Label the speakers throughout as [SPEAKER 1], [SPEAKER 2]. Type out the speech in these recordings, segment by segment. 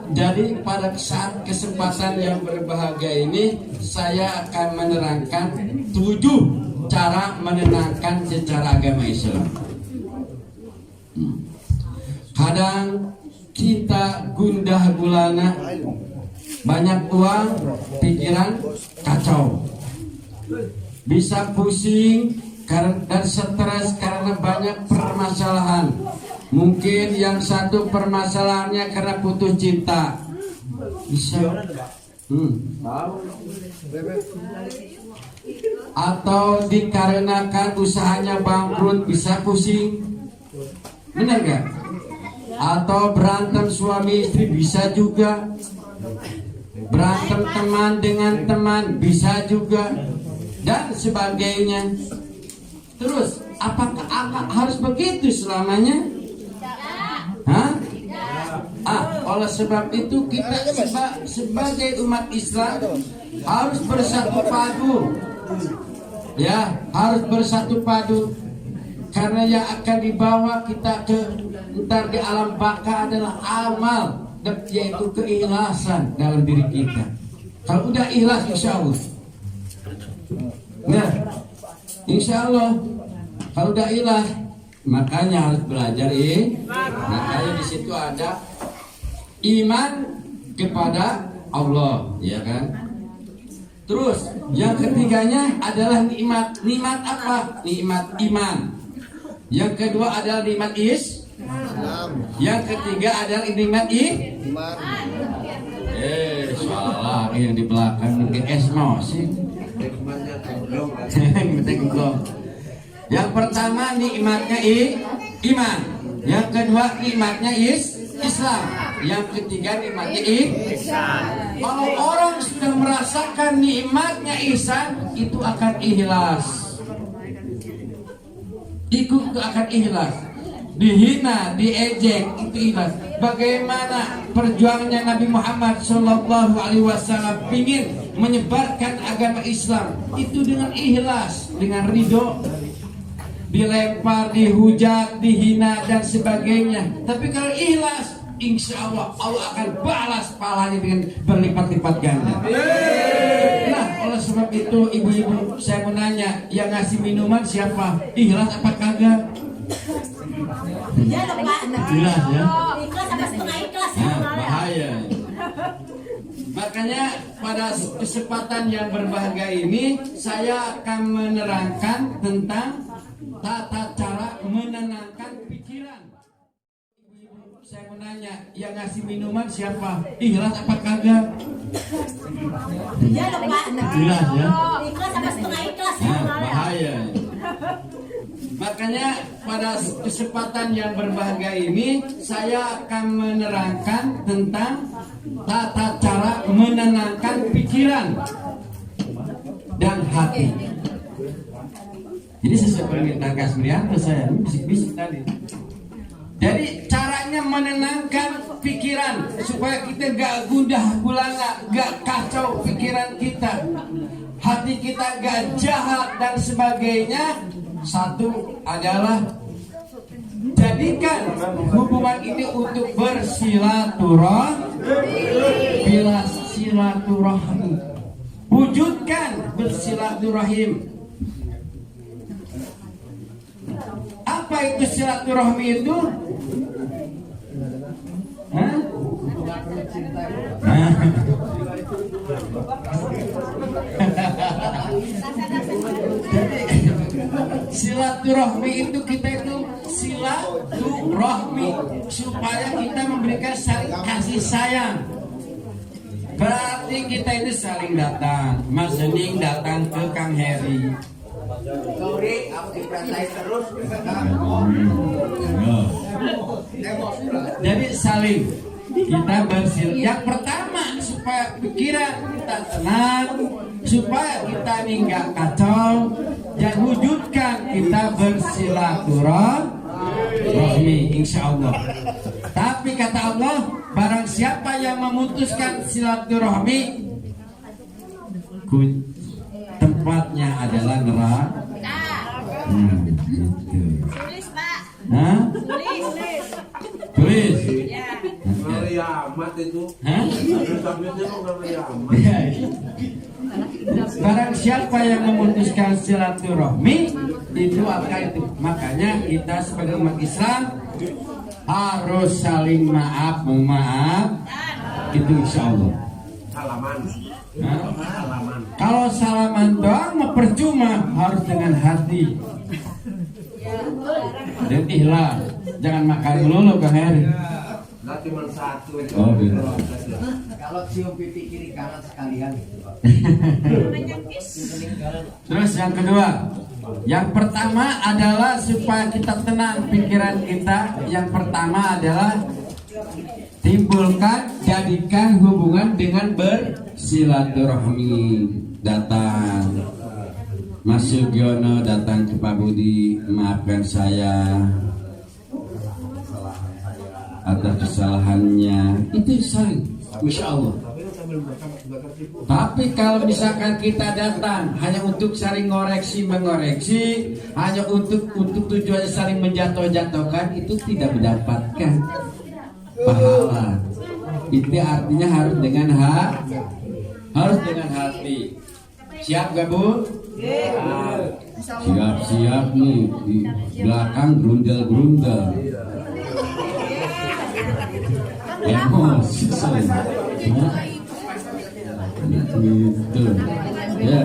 [SPEAKER 1] Jadi pada saat kesempatan yang berbahagia ini saya akan menerangkan 7 cara menenangkan secara agama Islam. Kadang kita gundah gulana, banyak uang, pikiran kacau, bisa pusing dan stres karena banyak permasalahan. Mungkin yang satu permasalahannya karena putus cinta, bisa atau dikarenakan usahanya bangkrut, bisa pusing, benar gak? Atau berantem suami istri, bisa juga. Berantem teman dengan teman, bisa juga, dan sebagainya. Terus apakah harus begitu selamanya? Oleh sebab itu kita sebagai umat Islam harus bersatu padu, ya, harus bersatu padu, karena yang akan dibawa kita ke ntar di alam baka adalah amal, yaitu keikhlasan dalam diri kita. Kalau udah ikhlas, insya Allah, nah, insya Allah, kalau udah ikhlas, makanya harus belajar makanya di situ ada iman kepada Allah, ya kan? Terus yang ketiganya adalah nikmat. Nikmat apa? Nikmat iman. Yang kedua adalah nikmat yang ketiga adalah nikmat iman. Salah yang di belakang mungkin esmosi. Yang pertama nikmatnya iman. Yang kedua nikmatnya Islam. Yang ketiga nikmatnya ihsan. Kalau orang sudah merasakan nikmatnya ihsan, itu akan ikhlas. Itu akan ikhlas. Dihina, diejek, itu ikhlas. Bagaimana perjuangannya Nabi Muhammad SAW ingin menyebarkan agama Islam, itu dengan ikhlas, dengan ridho. Dilempar, dihujat, dihina dan sebagainya. Tapi kalau ikhlas, insya Allah Allah akan balas pahalanya dengan berlipat-lipat ganda. Nah, oleh sebab itu ibu-ibu, saya mau nanya, yang ngasih minuman siapa? Ikhlas apa kagak?
[SPEAKER 2] Ya dong Pak.
[SPEAKER 1] Ikhlas ya.
[SPEAKER 2] Ikhlas sama setengah ikhlas.
[SPEAKER 1] Bahaya. Makanya pada kesempatan yang berbahagia ini saya akan menerangkan tentang tata cara menenangkan pikiran. Saya mau nanya, yang ngasih minuman siapa? Ikhlas apa kagak?
[SPEAKER 2] Ya dong Pak.
[SPEAKER 1] Ikhlas ya.
[SPEAKER 2] Ikhlas sama setengah ikhlas.
[SPEAKER 1] Bahaya. Makanya pada kesempatan yang berbahagia ini saya akan menerangkan tentang tata cara menenangkan pikiran dan hati. Jadi sesuai permintaan Kasmirianto saya bisik-bisik tadi. Jadi caranya menenangkan pikiran supaya kita gak gundah gulana, gak kacau pikiran kita, hati kita gak jahat dan sebagainya. Satu adalah jadikan hubungan ini untuk bersilaturahmi. Wujudkan bersilaturahim. Apa itu silaturahmi itu? Silaturahmi itu kita itu silaturahmi supaya kita memberikan saling kasih sayang. Berarti kita itu saling datang. Mas Zening datang ke Kang Heri.
[SPEAKER 3] Sorry, aku diperantai terus.
[SPEAKER 1] Jadi saling kita bersil. Yang pertama supaya pikiran kita tenang, supaya kita ini nggak kacau, dan wujudkan kita bersilaturahmi, insya Allah. Tapi kata Allah, barang siapa yang memutuskan silaturahmi, tempatnya adalah neraka.
[SPEAKER 2] Tulis Pak.
[SPEAKER 1] Tulis.
[SPEAKER 2] Ya.
[SPEAKER 4] amat itu.
[SPEAKER 1] Hah?
[SPEAKER 4] Ada sabitnya kok nggak ngeri amat.
[SPEAKER 1] Barang siapa yang memutuskan silaturahmi itu apa itu? Makanya kita sebagai umat Islam harus saling memaaf. Itu insya Allah.
[SPEAKER 4] Salaman.
[SPEAKER 1] Hah?
[SPEAKER 4] Salaman.
[SPEAKER 1] Kalau salaman doang mah percuma, harus dengan hati dan ikhlas. Jangan makan melulu Kang Heri.
[SPEAKER 4] Nggak cuma satu.
[SPEAKER 1] Oh, gitu.
[SPEAKER 3] Kalau cium pipi kiri kanan sekalian gitu, Pak.
[SPEAKER 1] Terus yang kedua, yang pertama adalah supaya kita tenang pikiran kita. Yang pertama adalah timbulkan, jadikan hubungan dengan bersilaturahmi. Datang Mas Sugiono, datang ke Pak Budi, maafkan saya atas kesalahannya. Itu saling, Masya Allah. Tapi kalau misalkan kita datang hanya untuk saling mengoreksi, hanya untuk tujuannya saling menjatuh-jatuhkan, itu tidak mendapatkan pahala. Itu artinya harus dengan hati. Siap gak Bu? Siap nih, di belakang grundel-grundel. Emosi saya. Gitu. Ya.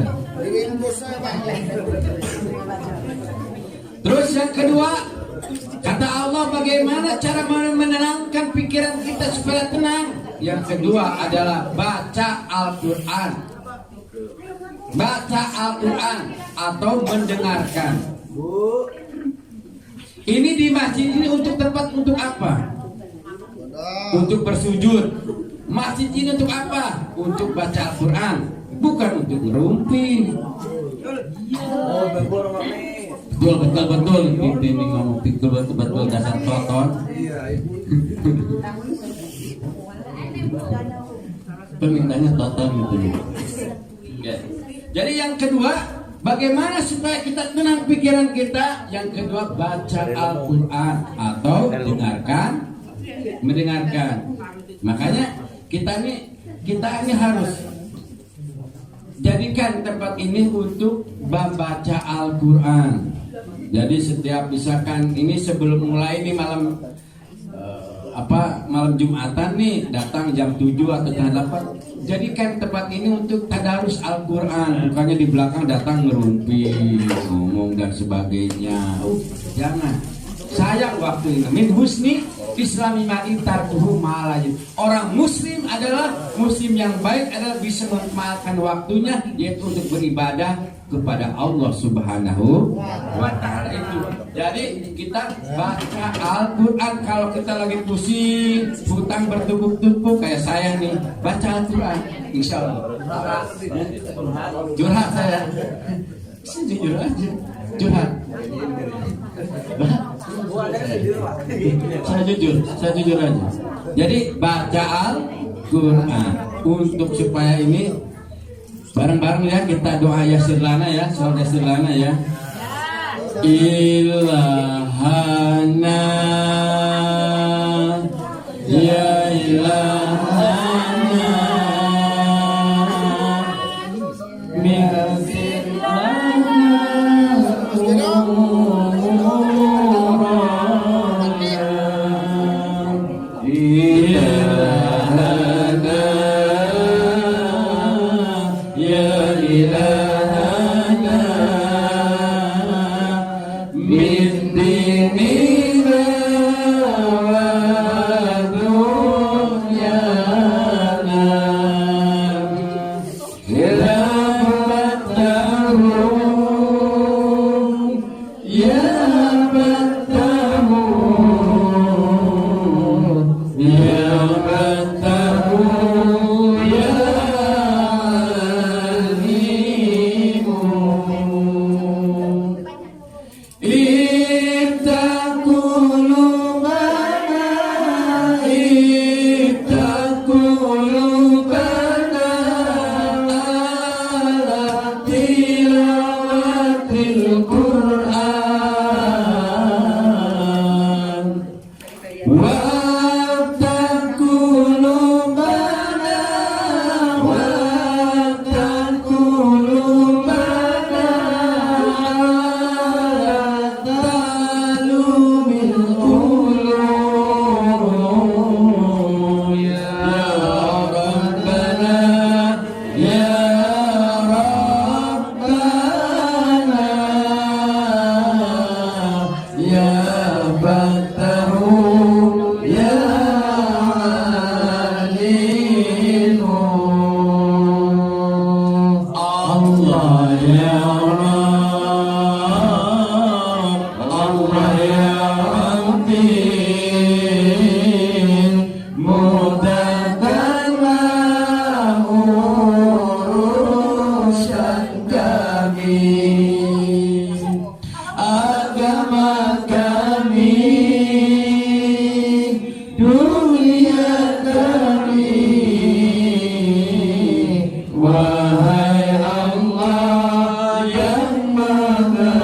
[SPEAKER 1] Terus yang kedua, kata Allah, bagaimana cara menenangkan pikiran kita supaya tenang? Yang kedua adalah baca Al-Quran. Baca Al-Quran atau mendengarkan. Ini di masjid ini untuk tempat untuk apa? Untuk bersujud. Masjid ini untuk apa? Untuk baca Al-Quran, bukan untuk ngerumpi. Betul. Ini ngomong betul dasar toton. Permintaannya toton gitu. Ya. Jadi yang kedua, bagaimana supaya kita tenang pikiran kita? Yang kedua, baca Al-Quran atau mendengarkan. Makanya kita ini harus jadikan tempat ini untuk membaca Al-Quran. Jadi setiap misalkan ini sebelum mulai ini malam Jumatan nih, datang jam 7 atau jam 8, jadikan tempat ini untuk tadarus Al-Quran, bukannya di belakang datang ngerumpi, ngomong dan sebagainya. Jangan. Sayang waktu ini. Min husni islami ma'intarkuhu ma'alajin. Orang muslim adalah muslim yang baik adalah bisa memanfaatkan waktunya, yaitu untuk beribadah kepada Allah Subhanahu wa Ta'ala itu. Jadi kita baca Al-Quran. Kalau kita lagi pusing, hutang bertumpuk-tumpuk kayak saya nih, baca Al-Quran, insya Allah. Curhat saya. Jujur aja, curhat. Saya jujur aja. Jadi baca Al-Quran untuk supaya ini bareng-bareng ya, kita doa Yasir Lana ya, soal Yasir Lana ya. Ilahana ya ilahana Yasir ya Allah ya Rabbi, mudahkanlah urusan kami, agama kami, dunia kami. Wahai Allah yang mengetahui,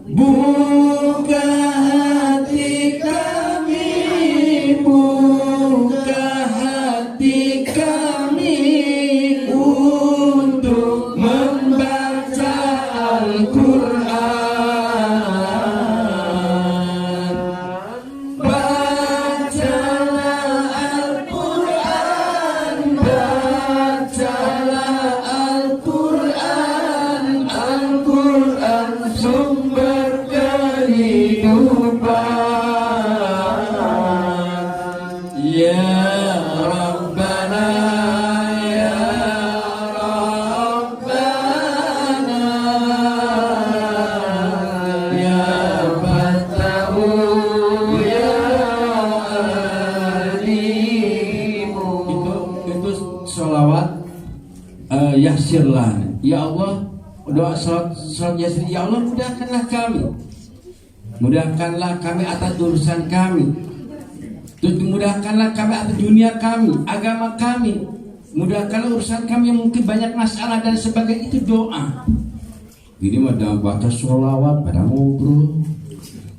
[SPEAKER 1] buka hati kami, buka hati kami untuk membaca Al-Quran. Bacalah Al-Quran, bacalah Al-Quran, Al-Quran sumber kehidupan. Ya Rabbana, ya Rabbana, ya Fattahu, ya Alimu. Itu sholawat Yasirlah. Ya Allah, doa salat Yasir. Ya Allah, mudahkanlah kami, mudahkanlah kami atas urusan kami. Terus mudahkanlah kami atas dunia kami, agama kami. Mudahkanlah urusan kami yang mungkin banyak masalah dan sebagainya. Itu doa. Ini mah baca sholawat pada ngobrol,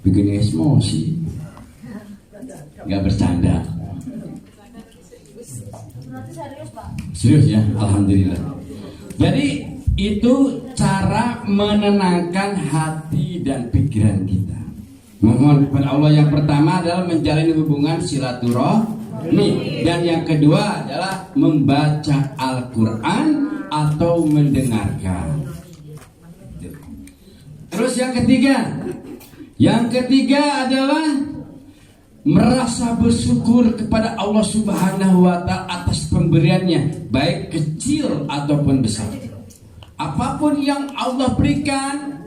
[SPEAKER 1] bikin emosi. Gak bercanda. Serius ya, alhamdulillah. Jadi itu cara menenangkan hati dan pikiran kita. Mohon kepada Allah, yang pertama adalah menjalin hubungan silaturahmi, dan yang kedua adalah membaca Al-Quran atau mendengarkan. Terus yang ketiga adalah merasa bersyukur kepada Allah Subhanahu wa Ta'ala atas pemberiannya, baik kecil ataupun besar. Apapun yang Allah berikan,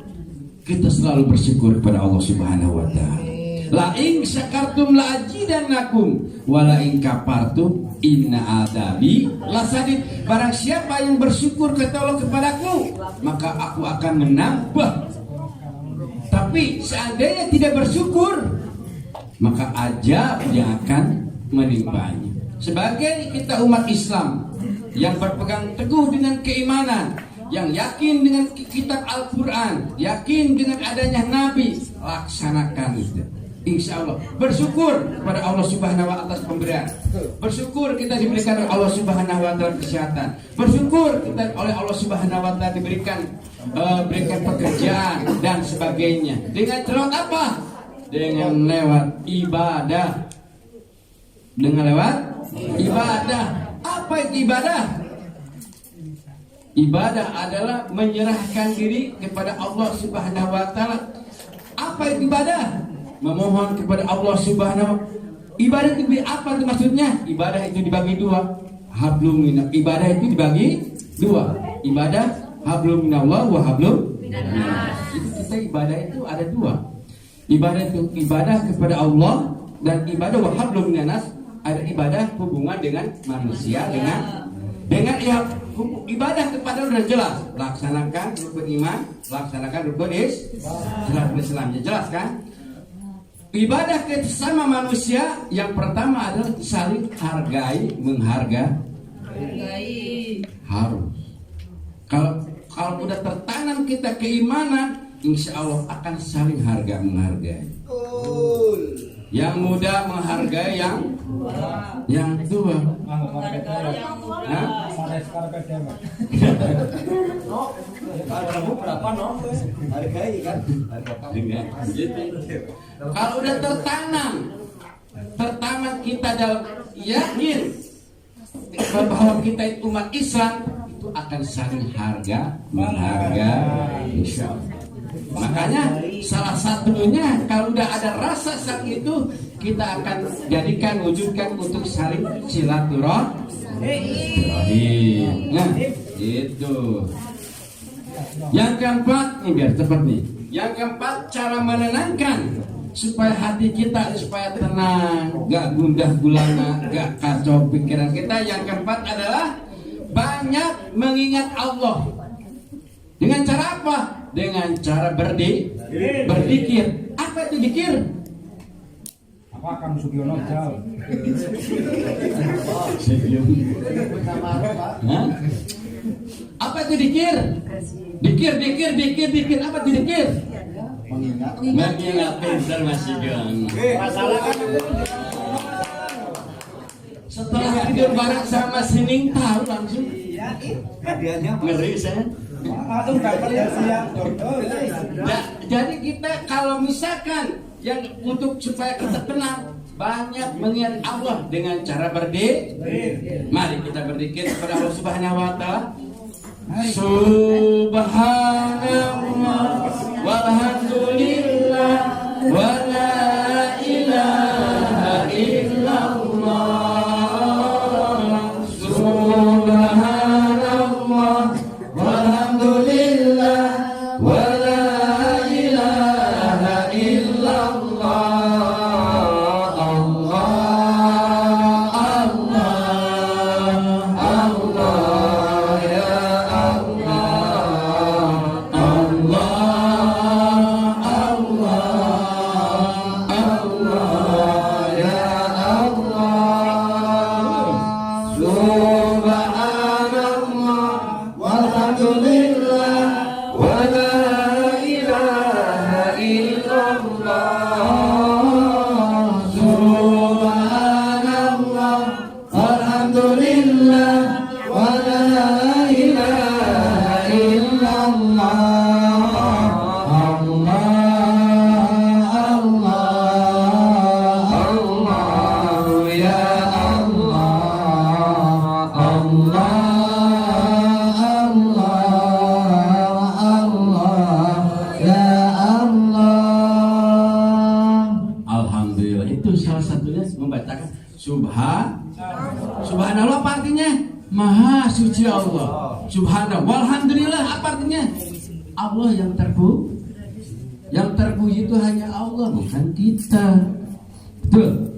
[SPEAKER 1] kita selalu bersyukur kepada Allah Subhanahu wa Ta'ala. La in syakartum la azidannakum wa la in kafartum inna adabi lasadid. Barang siapa yang bersyukur kata Allah kepadaku, maka aku akan menambah. Tapi seandainya tidak bersyukur, maka azab yang akan menimpanya. Sebagai kita umat Islam yang berpegang teguh dengan keimanan, yang yakin dengan kitab Al-Quran, yakin dengan adanya Nabi, laksanakan itu. Insya Allah bersyukur kepada Allah Subhanahu wa Ta'ala atas pemberian. Bersyukur kita diberikan oleh Allah Subhanahu wa Ta'ala kesehatan. Bersyukur kita oleh Allah Subhanahu wa Ta'ala diberikan pekerjaan dan sebagainya. Dengan lewat apa? Dengan lewat ibadah. Dengan lewat ibadah. Apa itu ibadah? Ibadah adalah menyerahkan diri kepada Allah Subhanahu wa Ta'ala. Apa itu ibadah? Memohon kepada Allah Subhanahu wa Ta'ala. Ibadah itu apa itu maksudnya? Ibadah itu dibagi dua. Hablum minallah. Ibadah itu dibagi dua. Ibadah hablum minallah wa hablum minannas. Itu kita ibadah itu ada dua. Ibadah itu ibadah kepada Allah, dan ibadah wa hablum minannas ada ibadah hubungan dengan manusia, dengan ibadah kepada sudah jelas. Laksanakan rukun iman, laksanakan rukun Islam. Jelas kan? Ibadah ke sesama manusia yang pertama adalah saling hargai, menghargai. Harus. Kalau udah tertanam kita keimanan, insya Allah akan saling harga menghargai. Yang muda menghargai yang tua.
[SPEAKER 3] Hargai kan?
[SPEAKER 1] Kalau udah tertanam kita dalam yakin bahwa kita itu umat Islam, itu akan saling harga menghargai, insya Allah. Makanya salah satunya kalau udah ada rasa saat itu, kita akan jadikan wujudkan untuk saling silaturahmi. Ibrahim. Nah, itu. Yang keempat, nih biar cepat nih. Yang keempat, cara menenangkan supaya hati kita supaya tenang, gak gundah gulana, gak kacau pikiran kita. Yang keempat adalah banyak mengingat Allah. Dengan cara apa? Dengan cara berzikir. Apa itu zikir?
[SPEAKER 5] Apa Kang Sugiono jauh?
[SPEAKER 1] Hah? Apa itu zikir? Dikir. Apa itu zikir? Mengingat pintar Mas Sugiono. Setelah tidur bareng sama Sining tahu langsung. Ngeri saya. Jadi kita kalau misalkan yang untuk supaya kita tenang banyak mengingat Allah dengan cara berzikir. Mari kita berzikir kepada Allah Subhanahu wa taala. Subhanallah walhamdulillah wa la ilaha illallah. Subhanallah walhamdulillah wa la ilaha illallah. Alhamdulillah, itu salah satunya membacakan Subhanallah apa artinya? Maha suci Allah. Subhanallah. Walhamdulillah apa artinya? Allah yang terpuji. Yang terpuji itu hanya Allah, bukan kita. Betul.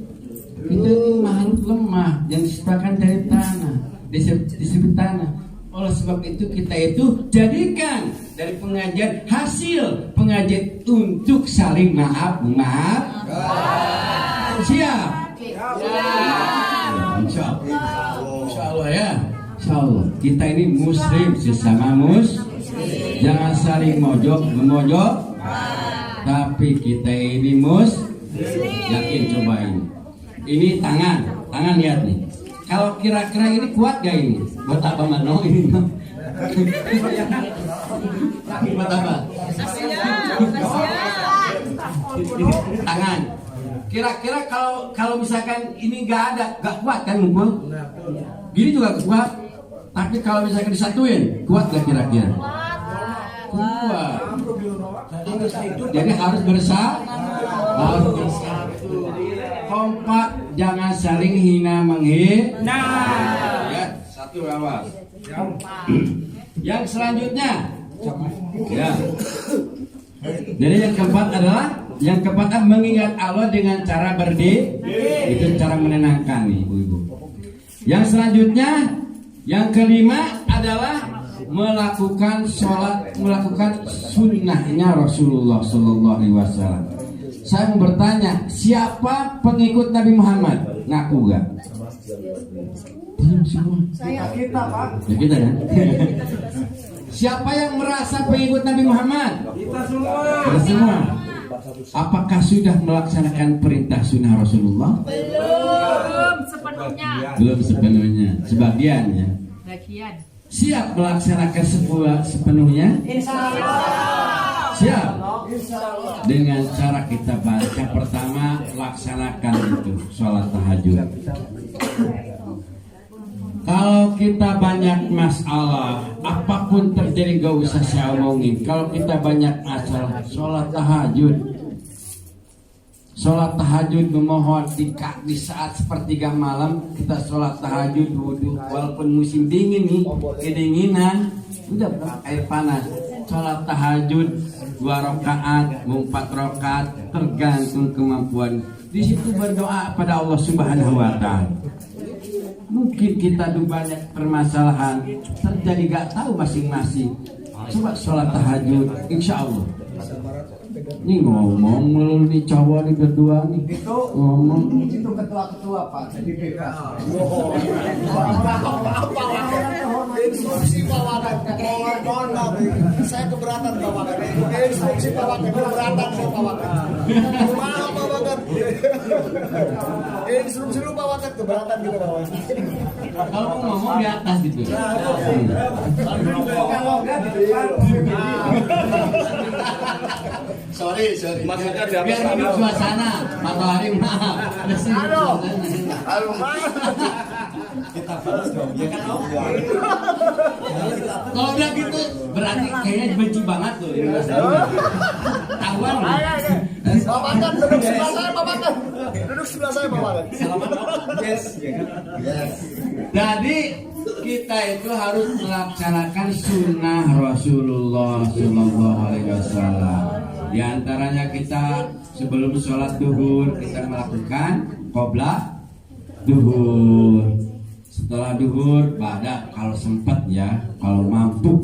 [SPEAKER 1] Kita ini makhluk lemah yang diciptakan dari tanah, disebut tanah. Oleh sebab itu kita itu jadikan dari pengajian hasil pengajian untuk saling maaf. Siap? Insya Allah ya. Insya Allah. Kita ini muslim sesama jangan saling memojok. Tapi kita ini yakin cobain. Ini tangan lihat nih. Kalau kira-kira ini kuat gak ini? Buat apa Mano ini? Buat apa? Tangan. Kira-kira kalau misalkan ini gak kuat kan ngumpul? Gini juga kuat. Tapi kalau misalkan disatuin, kuat gak kira-kira? Kuat. Jadi harus bersatu. Kompak, jangan saling hina menghina. Ya, satu awas. Yang selanjutnya, ya. Jadi yang keempat adalah mengingat Allah dengan cara berzikir. Itu cara menenangkan nih, ibu-ibu. Yang selanjutnya, yang kelima adalah melakukan sunnahnya Rasulullah Sallallahu Alaihi Wasallam. Saya mau bertanya, siapa pengikut Nabi Muhammad? Ngaku gak? Diam semua.
[SPEAKER 5] Kita Pak.
[SPEAKER 1] Ya kita kan? Siapa yang merasa pengikut Nabi Muhammad?
[SPEAKER 5] Kita semua.
[SPEAKER 1] Kita semua. Apakah sudah melaksanakan perintah sunnah Rasulullah? Belum sepenuhnya. Sebagian ya. Siap melaksanakan sepenuhnya? Siap. Dengan cara kita baca pertama, laksanakan itu sholat tahajud. Kalau kita banyak masalah, apapun terjadi gak usah saya omongin. Kalau kita banyak masalah, sholat tahajud. sholat tahajud memohon di saat sepertiga malam kita sholat tahajud wudhu walaupun musim dingin nih kedinginan udah air panas sholat tahajud 2 rakaat 4 rakaat tergantung kemampuan di situ berdoa pada Allah Subhanahu wa Ta'ala. Mungkin kita tuh banyak permasalahan terjadi gak tahu masing-masing. Coba sholat tahajud, insya Allah. Ini ngomong melulu nih cowok nih berdua nih.
[SPEAKER 3] Itu
[SPEAKER 1] Ngomong.
[SPEAKER 3] itu ketua-ketua Pak, jadi bebas.
[SPEAKER 6] Instruksi bawakan, mohon maaf, saya keberatan bawakan. Instruksi bawakan, keberatan saya bawakan. Maaf bawakan. Instruksi lu bawakan, keberatan kita bawakan.
[SPEAKER 1] Kalau mau ngomong di atas gitu.
[SPEAKER 3] Kalau enggak di depan.
[SPEAKER 6] Sorry. Maksudnya di
[SPEAKER 1] Biar hidup suasana matahari maaf.
[SPEAKER 6] Halo, maaf.
[SPEAKER 3] Kita balas dong. Ya kan Om?
[SPEAKER 1] Kalau udah gitu berarti kayaknya benci banget tuh. Tahuan.
[SPEAKER 6] Bawakan, duduk sebelah saya, bawakan. Duduk sebelah saya, bawakan.
[SPEAKER 3] Yes, ya kan? Yes.
[SPEAKER 1] Jadi kita itu harus melaksanakan sunnah Rasulullah Shallallahu Alaihi Wasallam. Di antaranya kita sebelum sholat duhur kita melakukan qoblah duhur. Setelah duhur badak kalau sempat ya, kalau mampu,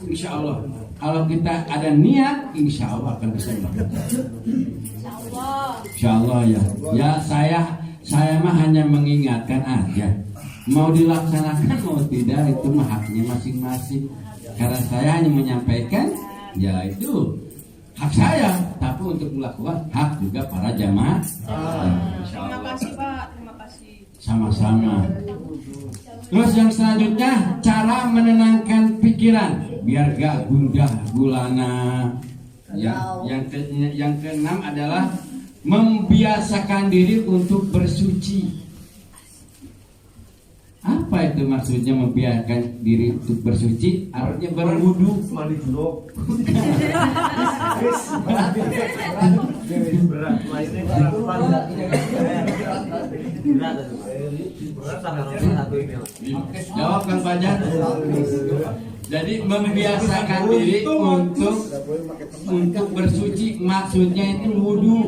[SPEAKER 1] insya Allah. Kalau kita ada niat, insya Allah akan bisa melakukan. Insya Allah ya. Ya saya mah hanya mengingatkan aja. Mau dilaksanakan mau tidak itu mah haknya masing-masing. Karena saya hanya menyampaikan, ya itu hak saya. Tapi untuk melakukan hak juga para jamaah.
[SPEAKER 7] Terima kasih Pak, terima kasih.
[SPEAKER 1] Sama-sama. Terus yang selanjutnya cara menenangkan pikiran biar gak gundah gulana. Ya, yang keenam adalah membiasakan diri untuk bersuci. Apa itu maksudnya membiarkan diri untuk bersuci? Artinya berwudu.
[SPEAKER 4] Mandi dulu.
[SPEAKER 1] Jawab Kang Fajar. Jadi membiasakan diri untuk bersuci, maksudnya itu wudu.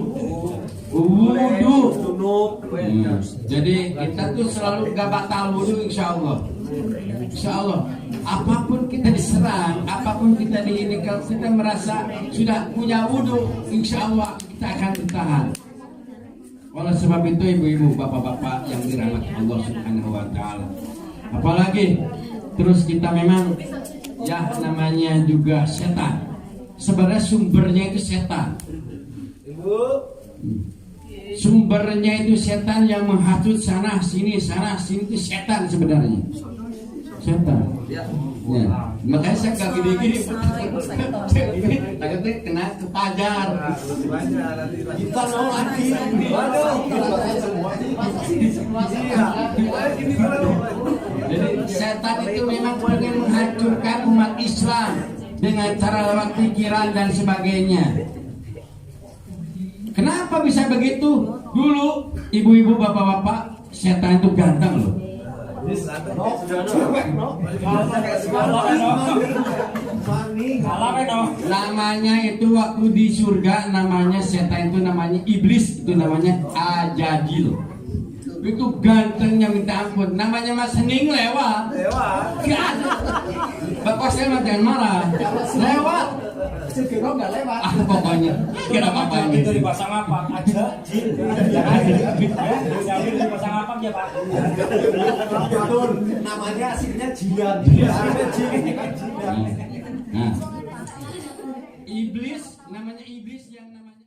[SPEAKER 1] Jadi kita tuh selalu gak batal wudu, insya Allah. Insya Allah. Apapun kita diserang, apapun kita ini, kalau kita merasa sudah punya wudu, insya Allah kita akan bertahan. Oleh sebab itu ibu-ibu, bapak-bapak yang dirahmati Allah Subhanahu wa Ta'ala. Apalagi terus kita memang ya namanya juga setan. Sebenarnya sumbernya itu setan. Sumbernya itu setan yang menghasut sana sini itu setan sebenarnya. Setan. Ya. Makanya saya gak gini-gini. Takutnya kena kepajar.
[SPEAKER 3] Kita mau lagi.
[SPEAKER 1] Jadi setan itu memang ingin menghancurkan umat Islam dengan cara lewat pikiran dan sebagainya. Kenapa bisa begitu? Dulu ibu-ibu bapak-bapak setan itu ganteng loh. Namanya itu waktu di surga namanya setan itu namanya iblis, itu namanya Ajajil. Itu gantengnya minta ampun. Namanya Mas Hening lewat. Gak ada. Bapak saya mah jangan marah. Lewat.
[SPEAKER 3] Kira nggak lewat.
[SPEAKER 1] Pokoknya kira apa
[SPEAKER 5] Itu dipasang apa? Aja. Jadi dipasang apa ya Pak?
[SPEAKER 3] Betul. Namanya aslinya jiran.
[SPEAKER 1] Nah, iblis namanya iblis yang namanya